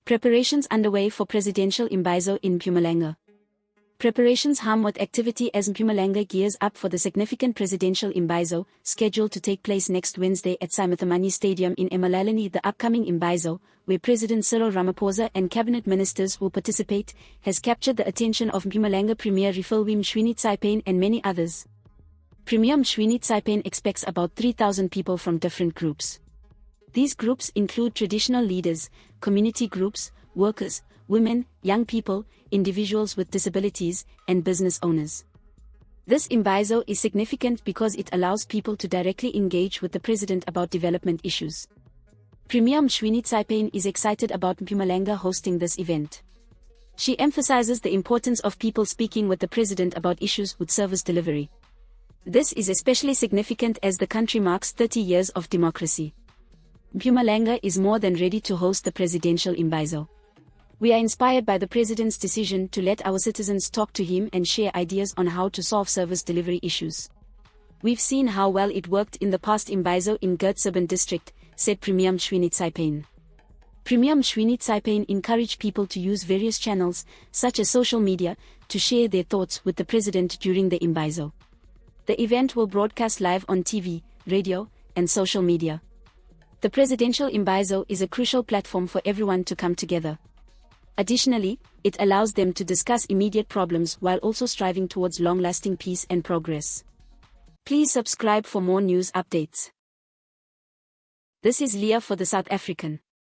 Preparations underway for Presidential Imbizo in Mpumalanga. Preparations hum with activity as Mpumalanga gears up for the significant Presidential Imbizo, scheduled to take place next Wednesday at Sy Mthimunye Stadium in Emalahleni. The upcoming Imbizo, where President CyrilRamaphosa and cabinet ministers will participate, has captured the attention of Mpumalanga Premier Refilwe Mtshweni-Tsipane and many others. Premier Mtshweni-Tsipane expects about 3,000 people from different groups. These groups include traditional leaders, community groups, workers, women, young people, individuals with disabilities, and business owners. This Imbizo is significant because it allows people to directly engage with the president about development issues. Premier Mtshweni-Tsipane is excited about Mpumalanga hosting this event. She emphasizes the importance of people speaking with the president about issues with service delivery. This is especially significant as the country marks 30 years of democracy. Mpumalanga is more than ready to host the Presidential Imbizo. We are inspired by the President's decision to let our citizens talk to him and share ideas on how to solve service delivery issues. We've seen how well it worked in the past Imbizo in Mtshweni-Tsipane district, said Premier Mtshweni-Tsipane. Premier Mtshweni-Tsipane encouraged people to use various channels, such as social media, to share their thoughts with the President during the Imbizo. The event will broadcast live on TV, radio, and social media. The Presidential Imbizo is a crucial platform for everyone to come together. Additionally, it allows them to discuss immediate problems while also striving towards long-lasting peace and progress. Please subscribe for more news updates. This is Leah for the South African.